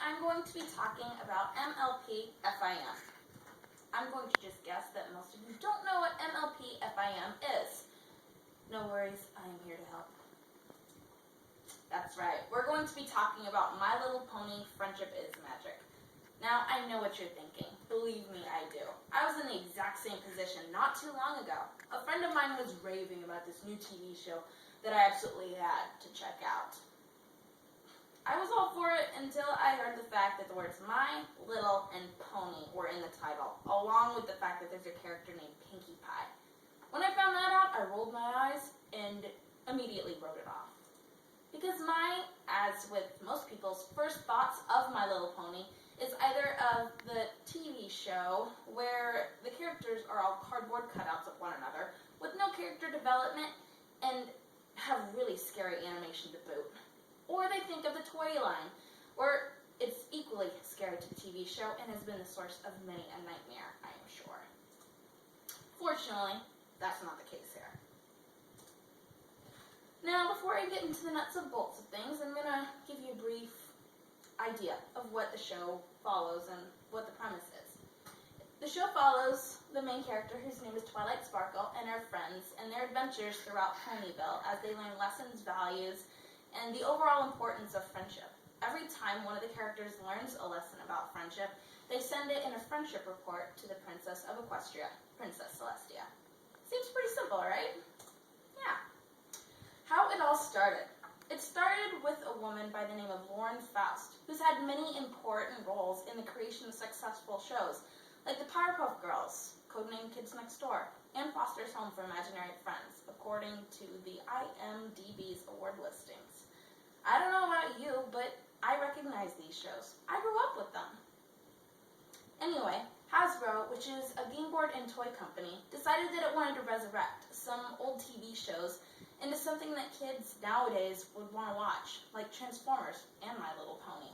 I'm going to be talking about MLP FiM. I'm going to just guess that most of you don't know what MLP FiM is. No worries, I am here to help. That's right, we're going to be talking about My Little Pony Friendship is Magic. Now, I know what you're thinking. Believe me, I do. I was in the exact same position not too long ago. A friend of mine was raving about this new TV show that I absolutely had to check out. I was all for it until I heard the fact that the words My Little and Pony were in the title, along with the fact that there's a character named Pinkie Pie. When I found that out, I rolled my eyes and immediately wrote it off. Because as with most people's first thoughts of My Little Pony, is either of the TV show where the characters are all cardboard cutouts of one another with no character development and have really scary animation to boot. Or they think of the toy line, where it's equally scary to the TV show and has been the source of many a nightmare, I am sure. Fortunately, that's not the case here. Now, before I get into the nuts and bolts of things, I'm going to give you a brief idea of what the show follows and what the premise is. The show follows the main character, whose name is Twilight Sparkle, and her friends, and their adventures throughout Ponyville as they learn lessons, values, and the overall importance of friendship. Every time one of the characters learns a lesson about friendship, they send it in a friendship report to the Princess of Equestria, Princess Celestia. Seems pretty simple, right? Yeah. How it all started. It started with a woman by the name of Lauren Faust, who's had many important roles in the creation of successful shows, like the Powerpuff Girls, codenamed Kids Next Door, and Foster's Home for Imaginary Friends, according to the IMDb's award listings. I don't know about you, but I recognize these shows. I grew up with them. Anyway, Hasbro, which is a game board and toy company, decided that it wanted to resurrect some old TV shows into something that kids nowadays would want to watch, like Transformers and My Little Pony.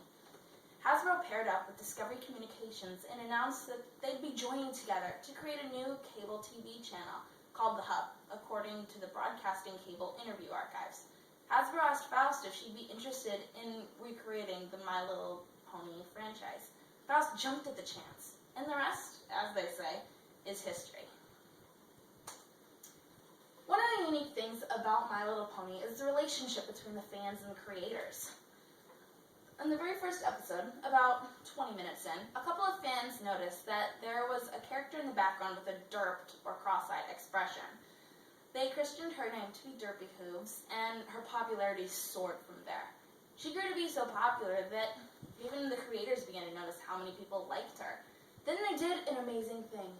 Hasbro paired up with Discovery Communications and announced that they'd be joining together to create a new cable TV channel called The Hub, according to the Broadcasting Cable Interview Archives. Hasbro asked Faust if she'd be interested in recreating the My Little Pony franchise. Faust jumped at the chance, and the rest, as they say, is history. One of the unique things about My Little Pony is the relationship between the fans and the creators. In the very first episode, about 20 minutes in, a couple of fans noticed that there was a character in the background with a derped or cross-eyed expression. They christened her name to be Derpy Hooves, and her popularity soared from there. She grew to be so popular that even the creators began to notice how many people liked her. Then they did an amazing thing.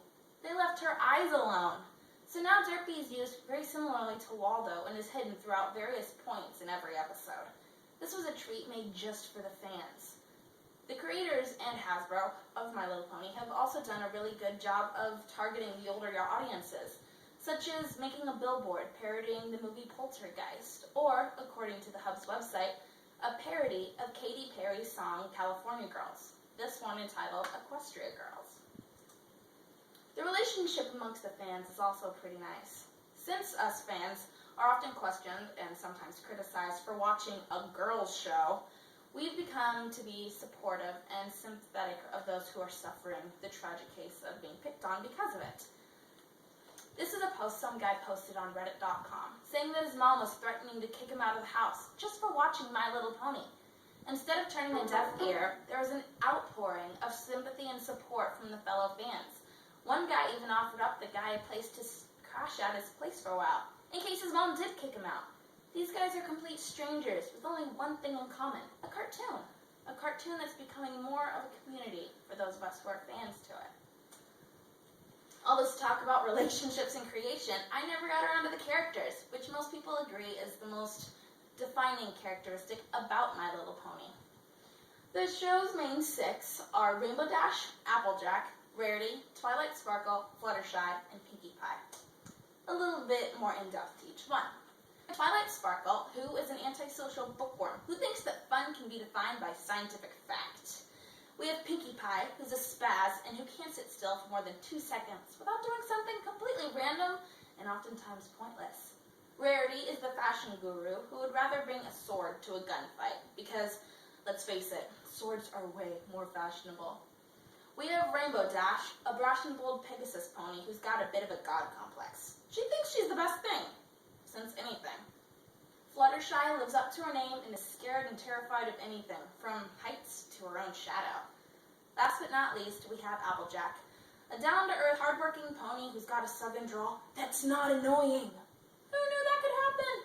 They left her eyes alone. So now Derpy is used very similarly to Waldo and is hidden throughout various points in every episode. This was a treat made just for the fans. The creators and Hasbro of My Little Pony have also done a really good job of targeting the older audiences, such as making a billboard parodying the movie Poltergeist, or, according to the Hub's website, a parody of Katy Perry's song California Girls, this one entitled Equestria Girls. The relationship amongst the fans is also pretty nice. Since us fans are often questioned and sometimes criticized for watching a girls' show, we've become to be supportive and sympathetic of those who are suffering the tragic case of being picked on because of it. This is a post some guy posted on Reddit.com, saying that his mom was threatening to kick him out of the house just for watching My Little Pony. Instead of turning a deaf ear, there was an outpouring of sympathy and support from the fellow fans. One guy even offered up the guy a place to crash at his place for a while, in case his mom did kick him out. These guys are complete strangers with only one thing in common, a cartoon. A cartoon that's becoming more of a community for those of us who are fans to it. All this talk about relationships and creation, I never got around to the characters, which most people agree is the most defining characteristic about My Little Pony. The show's main six are Rainbow Dash, Applejack, Rarity, Twilight Sparkle, Fluttershy, and Pinkie Pie. A little bit more in-depth to each one. Twilight Sparkle, who is an antisocial bookworm who thinks that fun can be defined by scientific fact. We have Pinkie Pie, who's a spaz and who can't sit still for more than 2 seconds without doing something completely random and oftentimes pointless. Rarity is the fashion guru who would rather bring a sword to a gunfight because Let's face it, swords are way more fashionable. We have Rainbow Dash, a brash and bold Pegasus pony who's got a bit of a god complex. She thinks she's the best thing, since anything. Fluttershy lives up to her name and is scared and terrified of anything, from heights to her own shadow. Last but not least, we have Applejack, a down-to-earth, hardworking pony who's got a southern drawl that's not annoying. Who knew that could happen?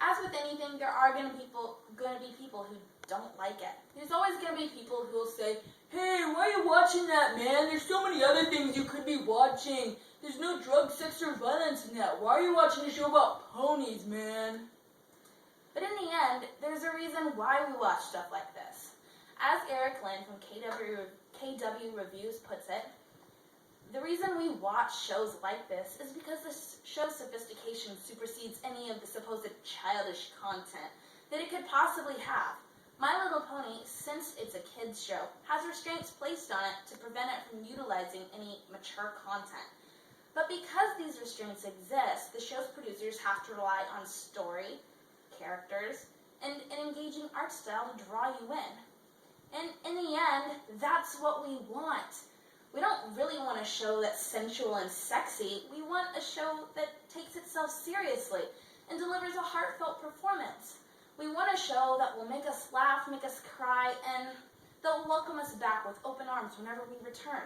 As with anything, there are going to be people who don't like it. There's always going to be people who will say, "Hey, why are you watching that, man? There's so many other things you could be watching. There's no drugs, sex, or violence in that. Why are you watching a show about ponies, man?" But in the end, there's a reason why we watch stuff like this. As Eric Lynn from KW Reviews puts it, the reason we watch shows like this is because the show's sophistication supersedes any of the supposed childish content that it could possibly have. My Little Pony, since it's a kids show, has restraints placed on it to prevent it from utilizing any mature content. But because these restraints exist, the show's producers have to rely on story, characters, and an engaging art style to draw you in. And in the end, that's what we want. We don't really want a show that's sensual and sexy. We want a show that takes itself seriously and delivers a heartfelt performance. We want a show that will make us laugh, make us cry, and that will welcome us back with open arms whenever we return.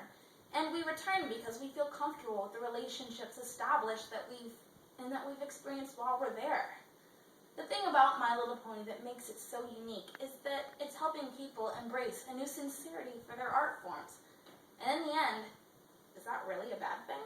And we return because we feel comfortable with the relationships established that we've experienced while we're there. The thing about My Little Pony that makes it so unique is that it's helping people embrace a new sincerity for their art forms. And in the end, is that really a bad thing?